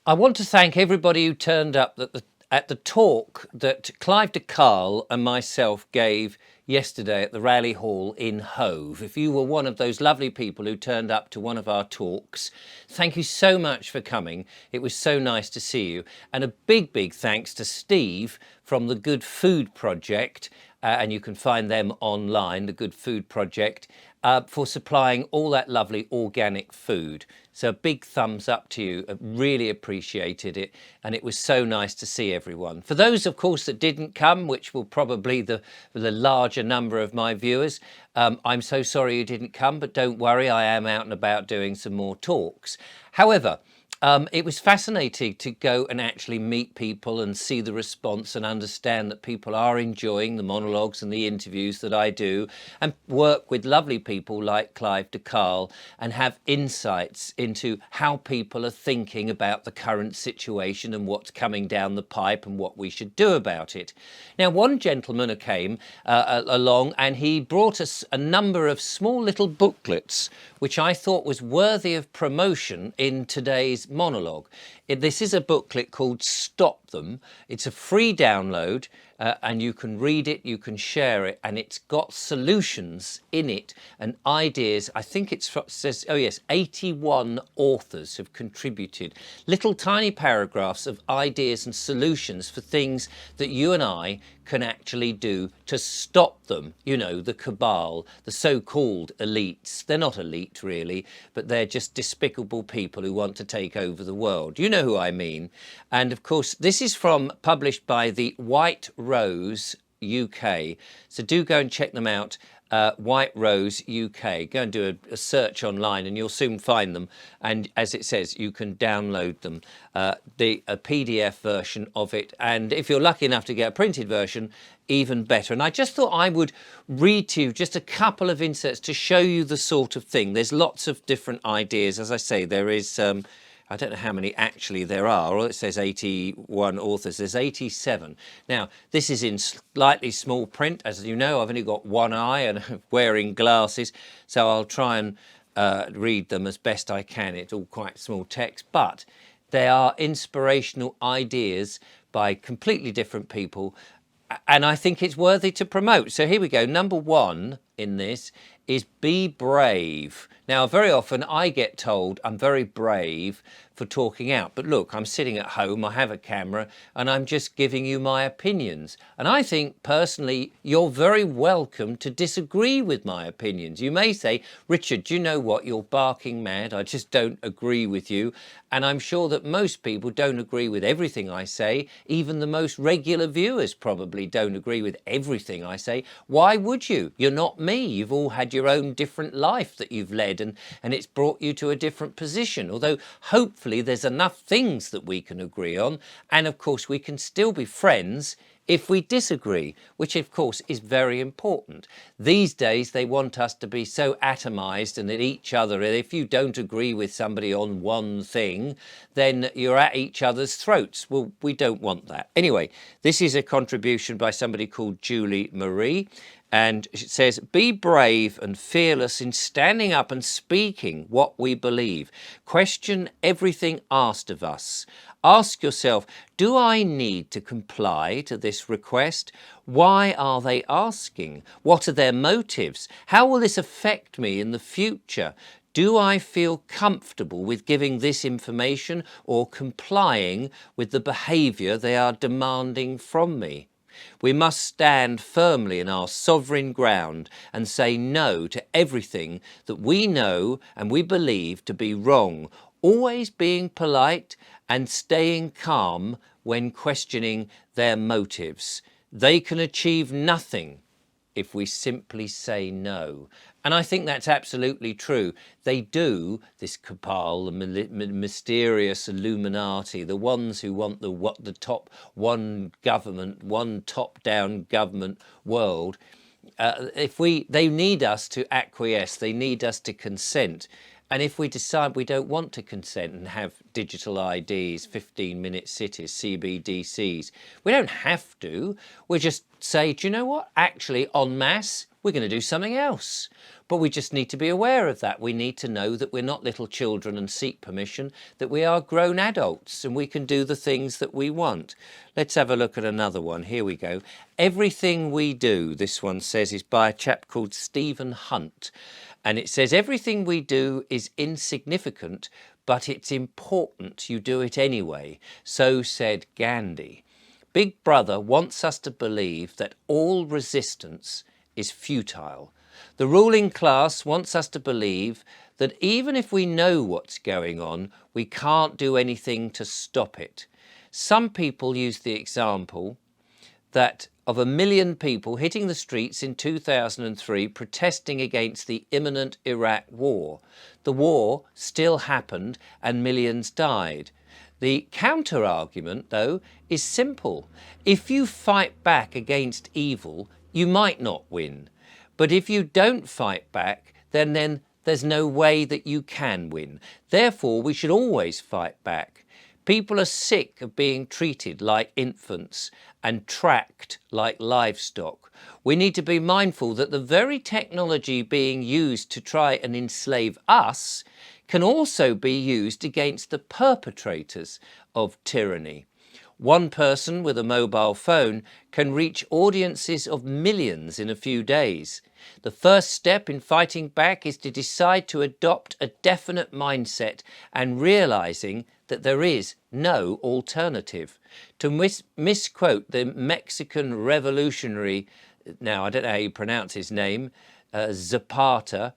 I want to thank everybody who turned up at the talk that Clive de Carle and myself gave yesterday at the Rally Hall in Hove. If you were one of those lovely people who turned up to one of our talks, thank you so much for coming. It was so nice to see you. And a big thanks to Steve from the Good Food Project, and you can find them online, the Good Food Project, for supplying all that lovely organic food. So a big thumbs up to you. I really appreciated it. And it was so nice to see everyone. For those, of course, that didn't come, which will probably the larger number of my viewers, I'm so sorry you didn't come, but don't worry, I am out and about doing some more talks. However, it was fascinating to go and actually meet people and see the response and understand that people are enjoying the monologues and the interviews that I do, and work with lovely people like Clive de Carle and have insights into how people are thinking about the current situation and what's coming down the pipe and what we should do about it. Now, one gentleman came along and he brought us a number of small little booklets which I thought was worthy of promotion in today's monologue. This is a booklet called Stop Them. It's a free download and you can read it, you can share it, and it's got solutions in it and ideas. I think it says, oh yes, 81 authors have contributed. Little tiny paragraphs of ideas and solutions for things that you and I can actually do to stop them. You know, the cabal, the so-called elites. They're not elite really, but they're just despicable people who want to take over the world. You know who I mean. And of course, this is published by the White Rose UK. So do go and check them out. White Rose UK. Go and do a search online and you'll soon find them. And as it says, you can download them, a PDF version of it. And if you're lucky enough to get a printed version, even better. And I just thought I would read to you just a couple of inserts to show you the sort of thing. There's lots of different ideas. As I say, there is... I don't know how many actually there are, or it says 81 authors, there's 87. Now, this is in slightly small print. As you know, I've only got one eye and I'm wearing glasses, so I'll try and read them as best I can. It's all quite small text, but they are inspirational ideas by completely different people, and I think it's worthy to promote. So here we go. Number one in this is be brave. Now, very often I get told I'm very brave for talking out. But look, I'm sitting at home, I have a camera, and I'm just giving you my opinions. And I think, personally, you're very welcome to disagree with my opinions. You may say, Richard, do you know what? You're barking mad. I just don't agree with you. And I'm sure that most people don't agree with everything I say. Even the most regular viewers probably don't agree with everything I say. Why would you? You're not me. You've all had your own different life that you've led, and it's brought you to a different position. Although hopefully there's enough things that we can agree on, and of course we can still be friends if we disagree, which of course is very important. These days they want us to be so atomized and at each other, and if you don't agree with somebody on one thing, then you're at each other's throats. Well, we don't want that. Anyway, this is a contribution by somebody called Julie Marie. And it says, be brave and fearless in standing up and speaking what we believe. Question everything asked of us. Ask yourself, do I need to comply to this request? Why are they asking? What are their motives? How will this affect me in the future? Do I feel comfortable with giving this information or complying with the behaviour they are demanding from me? We must stand firmly in our sovereign ground and say no to everything that we know and we believe to be wrong, always being polite and staying calm when questioning their motives. They can achieve nothing if we simply say no. And I think that's absolutely true. They do, this cabal, the mysterious Illuminati, the ones who want the top one government, one top-down government world. They need us to acquiesce, they need us to consent. And if we decide we don't want to consent and have digital IDs, 15-minute cities, CBDCs, we don't have to. We just say, do you know what? Actually, en masse, we're going to do something else. But we just need to be aware of that. We need to know that we're not little children and seek permission, that we are grown adults and we can do the things that we want. Let's have a look at another one. Here we go. Everything we do, this one says, is by a chap called Stephen Hunt. And it says, everything we do is insignificant, but it's important. You do it anyway. So said Gandhi. Big Brother wants us to believe that all resistance is futile. The ruling class wants us to believe that even if we know what's going on, we can't do anything to stop it. Some people use the example that of 1 million people hitting the streets in 2003 protesting against the imminent Iraq war. The war still happened and millions died. The counter-argument, though, is simple. If you fight back against evil, you might not win. But if you don't fight back, then there's no way that you can win. Therefore, we should always fight back. People are sick of being treated like infants and tracked like livestock. We need to be mindful that the very technology being used to try and enslave us can also be used against the perpetrators of tyranny. One person with a mobile phone can reach audiences of millions in a few days. The first step in fighting back is to decide to adopt a definite mindset and realizing that there is no alternative. To misquote the Mexican revolutionary, now I don't know how you pronounce his name, Zapata,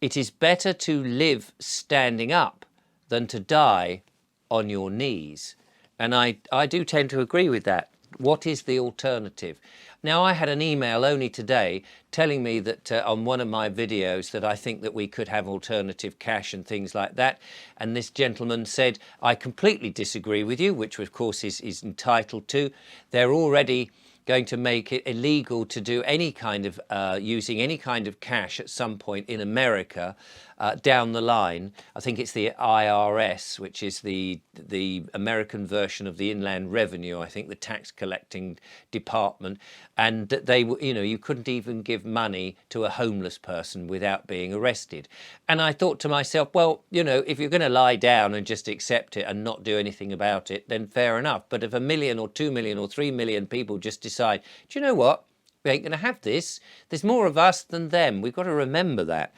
it is better to live standing up than to die on your knees. And I do tend to agree with that. What is the alternative? Now, I had an email only today telling me that on one of my videos that I think that we could have alternative cash and things like that. And this gentleman said, I completely disagree with you, which of course is entitled to. They're already going to make it illegal to do any kind of using any kind of cash at some point in America down the line. I think it's the IRS, which is the American version of the Inland Revenue, I think, the tax collecting department. And they, you know, you couldn't even give money to a homeless person without being arrested. And I thought to myself, well, you know, if you're going to lie down and just accept it and not do anything about it, then fair enough. But if 1 million or 2 million or 3 million people just decide, do you know what? We ain't going to have this. There's more of us than them. We've got to remember that.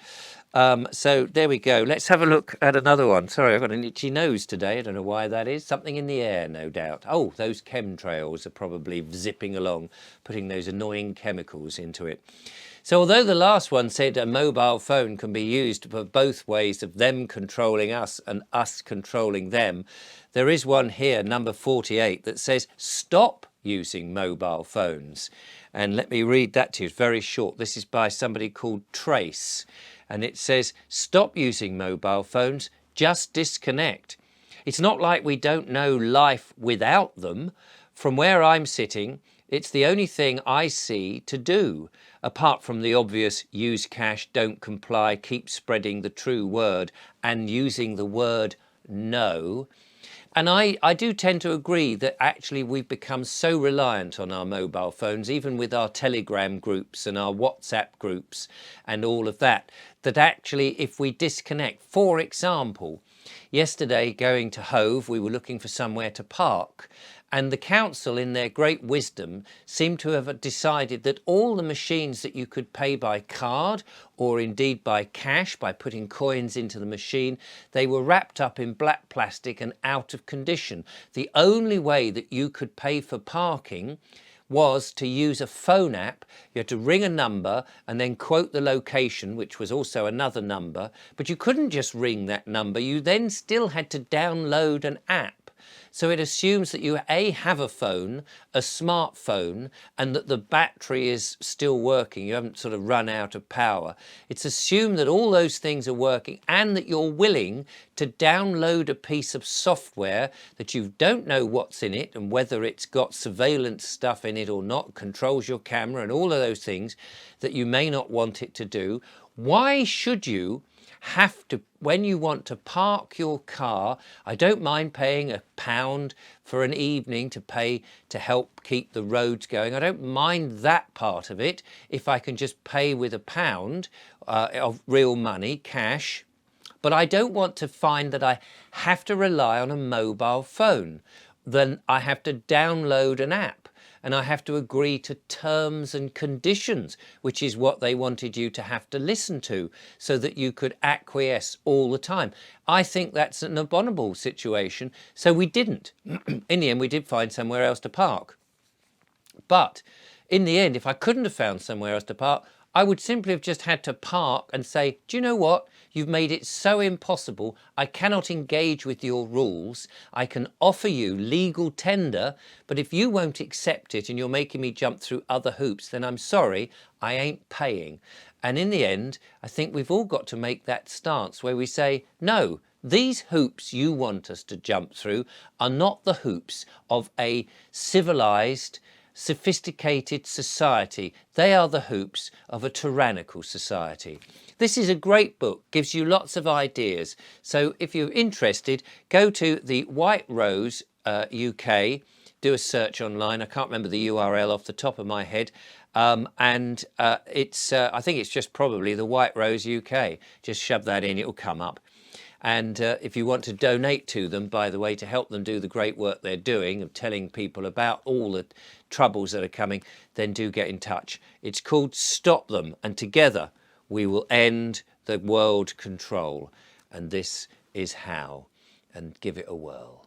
So there we go. Let's have a look at another one. Sorry, I've got an itchy nose today. I don't know why that is. Something in the air, no doubt. Oh, those chemtrails are probably zipping along, putting those annoying chemicals into it. So although the last one said a mobile phone can be used for both ways of them controlling us and us controlling them, there is one here, number 48, that says stop using mobile phones. And let me read that to you. It's very short. This is by somebody called Trace. And it says, stop using mobile phones, just disconnect. It's not like we don't know life without them. From where I'm sitting, it's the only thing I see to do, apart from the obvious use cash, don't comply, keep spreading the true word and using the word no. And I do tend to agree that actually we've become so reliant on our mobile phones, even with our Telegram groups and our WhatsApp groups and all of that, that actually if we disconnect, for example, yesterday going to Hove, we were looking for somewhere to park. And the council, in their great wisdom, seemed to have decided that all the machines that you could pay by card or indeed by cash, by putting coins into the machine, they were wrapped up in black plastic and out of condition. The only way that you could pay for parking was to use a phone app. You had to ring a number and then quote the location, which was also another number. But you couldn't just ring that number. You then still had to download an app. So it assumes that you have a phone, a smartphone, and that the battery is still working. You haven't sort of run out of power. It's assumed that all those things are working and that you're willing to download a piece of software that you don't know what's in it and whether it's got surveillance stuff in it or not, controls your camera and all of those things that you may not want it to do. Why should you have to, when you want to park your car, I don't mind paying £1 for an evening to pay to help keep the roads going. I don't mind that part of it if I can just pay with £1 of real money, cash. But I don't want to find that I have to rely on a mobile phone. Then I have to download an app and I have to agree to terms and conditions, which is what they wanted you to have to listen to so that you could acquiesce all the time. I think that's an abominable situation. So we didn't. In the end, we did find somewhere else to park. But in the end, if I couldn't have found somewhere else to park, I would simply have just had to park and say, do you know what? You've made it so impossible. I cannot engage with your rules. I can offer you legal tender, but if you won't accept it and you're making me jump through other hoops, then I'm sorry, I ain't paying. And in the end, I think we've all got to make that stance where we say, no, these hoops you want us to jump through are not the hoops of a civilized, sophisticated society. They are the hoops of a tyrannical society. This is a great book, gives you lots of ideas. So if you're interested, go to the White Rose UK, do a search online. I can't remember the URL off the top of my head. It's I think it's just probably the White Rose UK. Just shove that in, it'll come up. And if you want to donate to them, by the way, to help them do the great work they're doing of telling people about all the troubles that are coming, then do get in touch. It's called Stop Them, and together we will end the world control. And this is how. And give it a whirl.